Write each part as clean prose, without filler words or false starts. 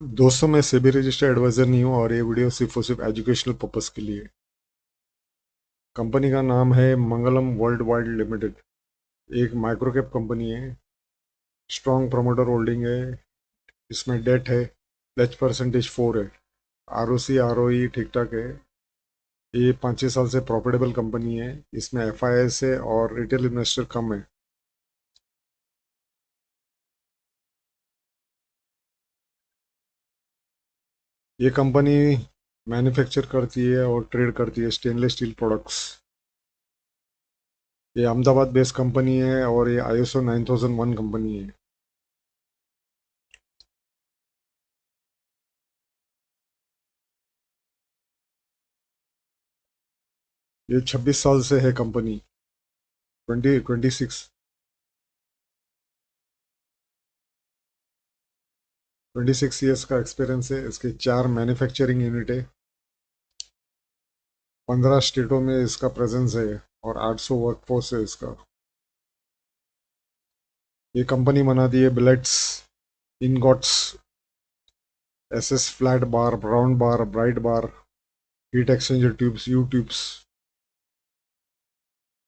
दोस्तों, मैं SEBI registered adviser नहीं हूँ और ये वीडियो सिर्फ और सिर्फ एजुकेशनल पर्पस के लिए है। कंपनी का नाम है मंगलम वर्ल्ड वाइड लिमिटेड। एक माइक्रो कैप कंपनी है। स्ट्रॉन्ग प्रोमोटर होल्डिंग है। इसमें डेट है। प्लेज परसेंटेज 4 है। R O C R O ई ठीक ठाक है। ये 5-6 साल से प्रॉफिटेबल कंपनी है। इसमें एफ आई एस है और रिटेल इन्वेस्टर कम है। ये कंपनी मैन्युफैक्चर करती है और ट्रेड करती है स्टेनलेस स्टील प्रोडक्ट्स। ये अहमदाबाद बेस्ड कंपनी है और ये ISO 9001 कंपनी है। ये 26 साल से है कंपनी। 26 ईयर्स का एक्सपीरियंस है। इसके 4 मैन्युफैक्चरिंग यूनिट है। 15 स्टेटों में इसका प्रेजेंस है और 800 वर्कफोर्स है इसका। ये कंपनी बनाती है billets, ingots, SS flat bar, round bar, bright bar, heat exchanger tubes, you tubes.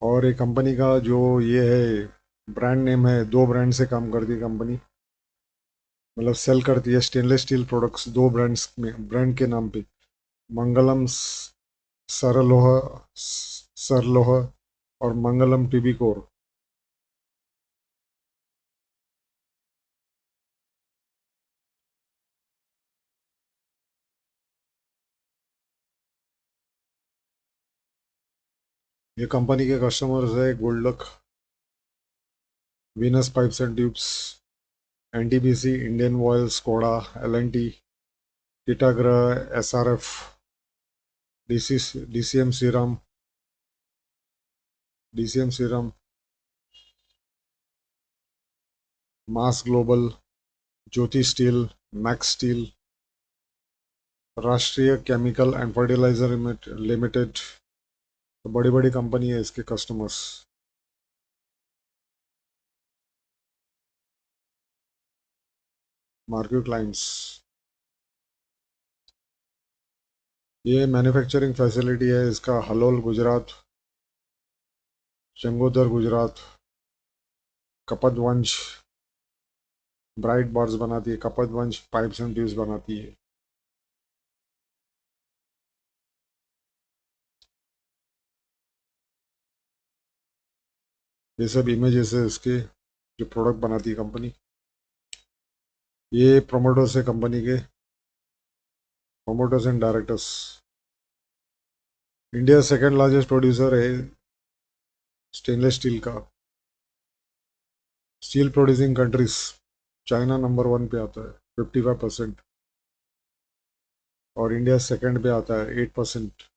और ये कंपनी का जो ये है ब्रांड नेम है, 2 ब्रांड से काम करती है कंपनी। मतलब सेल करती है स्टेनलेस स्टील प्रोडक्ट्स 2 ब्रांड्स में, ब्रांड के नाम पे। मंगलम सरलोह, सरलोह और मंगलम टीबी कोर। ये कंपनी के कस्टमर्स है गोल्डक, Venus pipes and tubes, NTPC, Indian oil, Skoda, LNT, Titagarh, SRF, DCM serum, mass global, Jyoti steel, max steel, Rashtriya chemical and fertiliser limited. तो बड़ी बड़ी कंपनी है इसके कस्टमर्स। मार्केट क्लाइंट्स, ये मैन्युफैक्चरिंग फैसिलिटी है इसका हलोल गुजरात, चंगोदर गुजरात, कपतवंश ब्राइट बार्स बनाती है, कपतवंश पाइप्स एंड ट्यूब्स बनाती है। ये सब इमेजेस है इसके, जो प्रोडक्ट बनाती है कंपनी। ये प्रोमोटर्स है कंपनी के, promoters and directors. India second largest producer है स्टेनलेस स्टील का। Steel producing countries, China number 1 पे आता है 55%, और इंडिया सेकंड पे आता है 8%।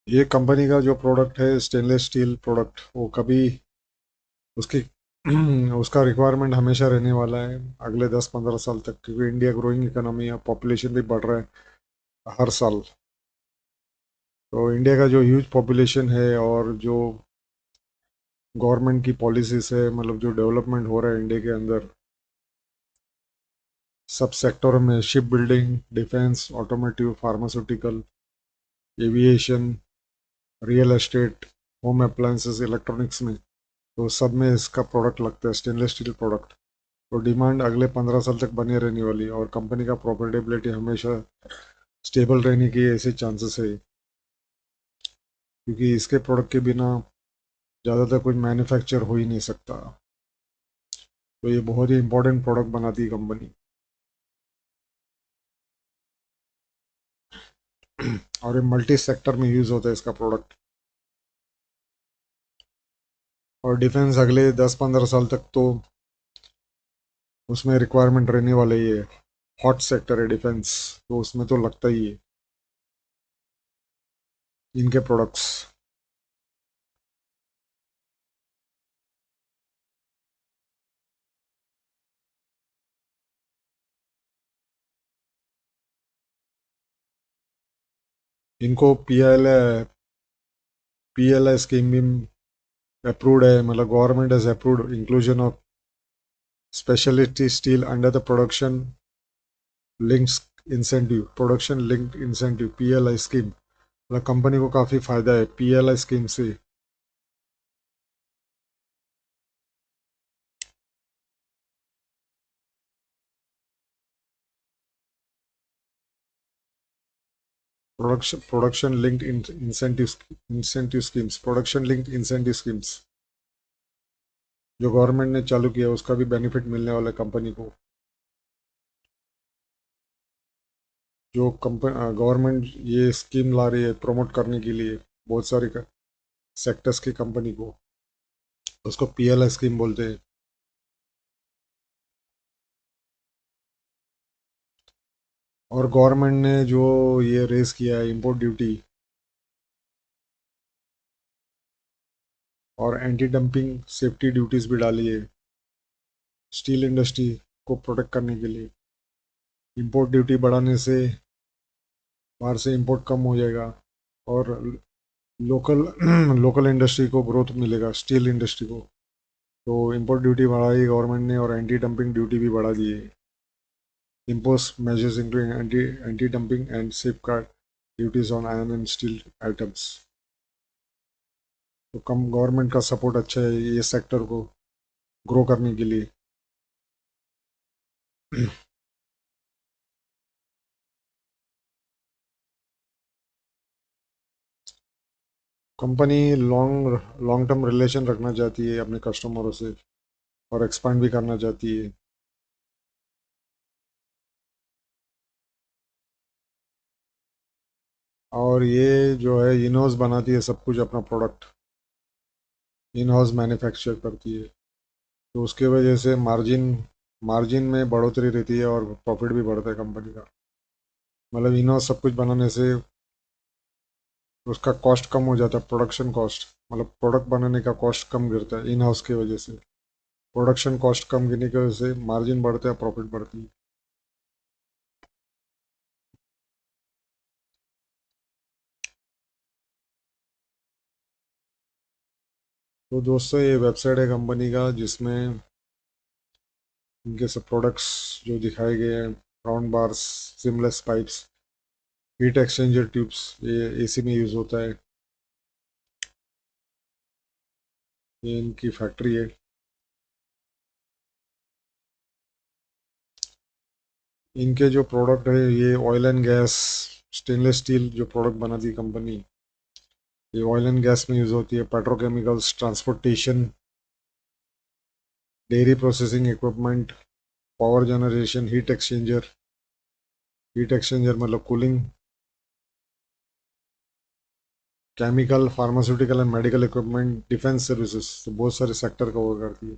ये कंपनी का जो प्रोडक्ट है स्टेनलेस स्टील प्रोडक्ट, वो कभी उसकी उसका रिक्वायरमेंट हमेशा रहने वाला है अगले 10-15 साल तक, क्योंकि इंडिया ग्रोइंग इकोनॉमी है, पॉपुलेशन भी बढ़ रहा है हर साल। तो इंडिया का जो ह्यूज पॉपुलेशन है और जो गवर्नमेंट की पॉलिसीज है, मतलब जो डेवलपमेंट हो रहा है इंडिया के अंदर सब सेक्टरों में, ship building, defence, automotive, pharmaceutical, aviation, real estate, home appliances, electronics में, तो सब में इसका प्रोडक्ट लगता है स्टेनलेस स्टील प्रोडक्ट। तो डिमांड अगले 15 साल तक बने रहने वाली है और कंपनी का प्रॉफिटेबिलिटी हमेशा स्टेबल रहने की ऐसे चांसेस है, क्योंकि इसके प्रोडक्ट के बिना ज़्यादातर कुछ मैन्युफैक्चर हो ही नहीं सकता। तो ये बहुत ही इंपॉर्टेंट प्रोडक्ट बनाती है कंपनी। और ये मल्टी सेक्टर में यूज़ होता है इसका प्रोडक्ट। और डिफेंस अगले 10-15 साल तक तो उसमें रिक्वायरमेंट रहने वाला ही है। हॉट सेक्टर है डिफेंस, तो उसमें तो लगता ही है इनके प्रोडक्ट्स। इनको पीएलआई स्कीम भी अप्रूव्ड है, मतलब government has approved inclusion of speciality steel under the production linked incentive PLI scheme. मतलब कंपनी को काफ़ी फायदा है पीएलआई स्कीम से। प्रोडक्शन लिंक्ड इंसेंटिव स्कीम्स जो गवर्नमेंट ने चालू किया उसका भी बेनिफिट मिलने वाला है कंपनी को। जो गवर्नमेंट ये स्कीम ला रही है प्रमोट करने के लिए बहुत सारी सेक्टर्स की कंपनी को, उसको पीएलआई स्कीम बोलते हैं। और गवर्नमेंट ने जो ये रेस किया है इंपोर्ट ड्यूटी और एंटी डंपिंग सेफ्टी ड्यूटीज भी डाली है स्टील इंडस्ट्री को प्रोटेक्ट करने के लिए। इंपोर्ट ड्यूटी बढ़ाने से बाहर से इंपोर्ट कम हो जाएगा और लोकल लोकल इंडस्ट्री को ग्रोथ मिलेगा, स्टील इंडस्ट्री को। तो इंपोर्ट ड्यूटी बढ़ाई गवर्नमेंट ने और एंटी डंपिंग ड्यूटी भी बढ़ा दी है। Impose measures including anti dumping and safe guard duties on iron and steel items. तो कम गवर्नमेंट का सपोर्ट अच्छा है ये सेक्टर को ग्रो करने के लिए। Company long long term relation रखना चाहती है अपने कस्टमरों से और एक्सपांड भी करना चाहती है। और ये जो है इन हाउस बनाती है सब कुछ, अपना प्रोडक्ट इन हाउस मैन्युफैक्चर करती है। तो उसके वजह से मार्जिन मार्जिन में बढ़ोतरी रहती है और प्रॉफिट भी बढ़ता है कंपनी का। मतलब इन हाउस सब कुछ बनाने से उसका कॉस्ट कम हो जाता है, प्रोडक्शन कॉस्ट, मतलब प्रोडक्ट बनाने का कॉस्ट कम गिरता है इन हाउस की वजह से। प्रोडक्शन कॉस्ट कम गिरने की वजह से मार्जिन बढ़ता है, प्रॉफिट बढ़ती है। तो दोस्तों ये वेबसाइट है कंपनी का जिसमें इनके सब प्रोडक्ट्स जो दिखाए गए हैं, round bars, seamless pipes, heat exchanger tubes, ये एसी में यूज़ होता है। ये इनकी फैक्ट्री है। इनके जो प्रोडक्ट है ये oil and gas, stainless steel जो प्रोडक्ट बनाती है कंपनी, ये ऑयल एंड गैस में यूज़ होती है, petrochemicals, transportation, dairy processing equipment, power generation, heat exchanger मतलब cooling, chemical, pharmaceutical and medical equipment, defence services, तो बहुत सारे सेक्टर कवर करती है।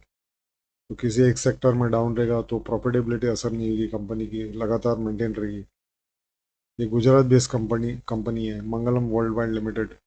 तो किसी एक सेक्टर में डाउन रहेगा तो प्रॉफिटेबिलिटी असर नहीं होगी, कंपनी की लगातार मेंटेन रहेगी। ये गुजरात बेस्ड कंपनी है, मंगलम वर्ल्ड वाइड लिमिटेड।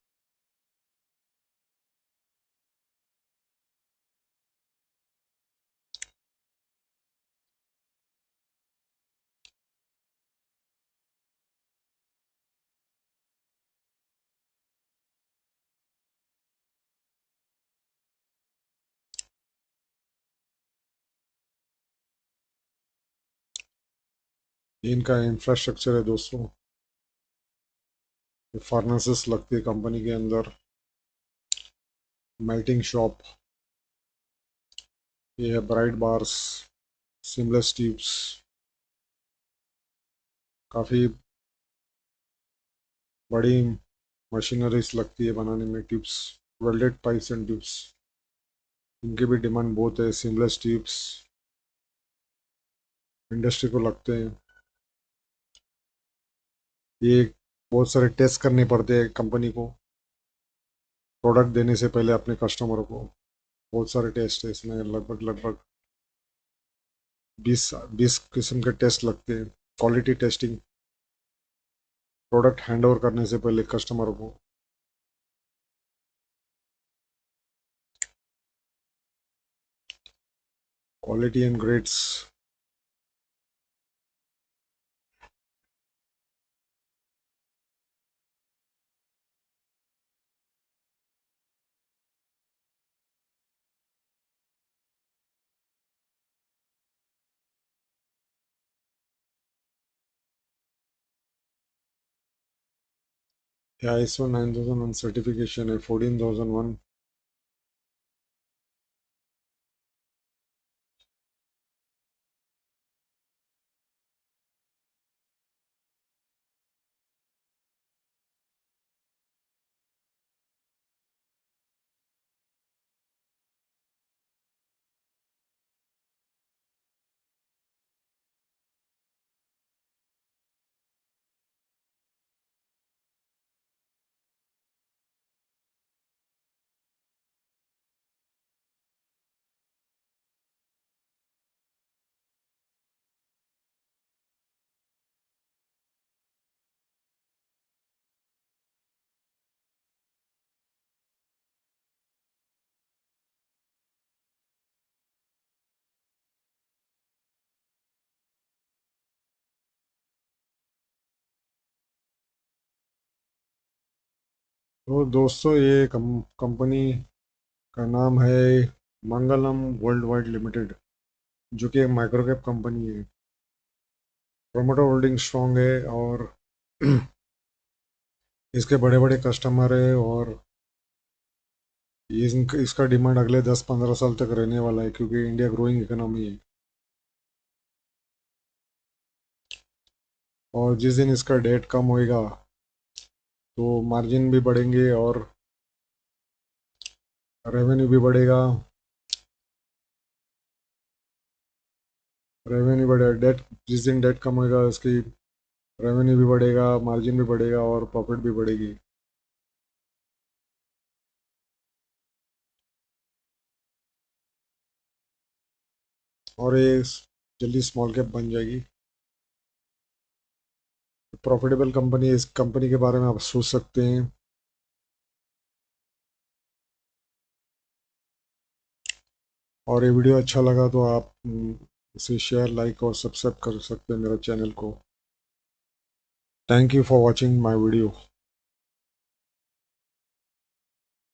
ये इनका इंफ्रास्ट्रक्चर है दोस्तों। फार्नेसेस लगती है कंपनी के अंदर, मेल्टिंग शॉप, ये है ब्राइट बार्स, सिमलेस ट्यूब्स, काफ़ी बड़ी मशीनरीज लगती है बनाने में, tubes, welded pipes and tubes, इनकी भी डिमांड बहुत है। सिमलेस ट्यूब्स इंडस्ट्री को लगते हैं। ये बहुत सारे टेस्ट करने पड़ते हैं कंपनी को प्रोडक्ट देने से पहले अपने कस्टमर को। बहुत सारे टेस्ट है इसमें, लगभग लगभग 20 किस्म के टेस्ट लगते हैं। Quality testing product hand over करने से पहले कस्टमर को। क्वालिटी एंड ग्रेड्स, या ISO 9001 सर्टिफिकेशन है 14001। तो दोस्तों ये कंपनी का नाम है मंगलम वर्ल्ड वाइड लिमिटेड, जो कि एक माइक्रोकैप कंपनी है। प्रोमोटर होल्डिंग स्ट्रांग है और इसके बड़े बड़े कस्टमर है, और इसका डिमांड अगले 10-15 साल तक रहने वाला है, क्योंकि इंडिया ग्रोइंग इकोनॉमी है। और जिस दिन इसका डेट कम होएगा तो मार्जिन भी बढ़ेंगे और रेवेन्यू भी बढ़ेगा। रेवेन्यू बढ़ेगा, डेट जिस दिन डेट कम होएगा उसकी रेवेन्यू भी बढ़ेगा, मार्जिन भी बढ़ेगा और प्रॉफिट भी बढ़ेगी। और ये जल्दी स्मॉल कैप बन जाएगी। प्रॉफिटेबल कंपनी है, इस कंपनी के बारे में आप सोच सकते हैं। और ये वीडियो अच्छा लगा तो आप इसे शेयर, लाइक और सब्सक्राइब कर सकते हैं मेरे चैनल को। Thank you for watching my video.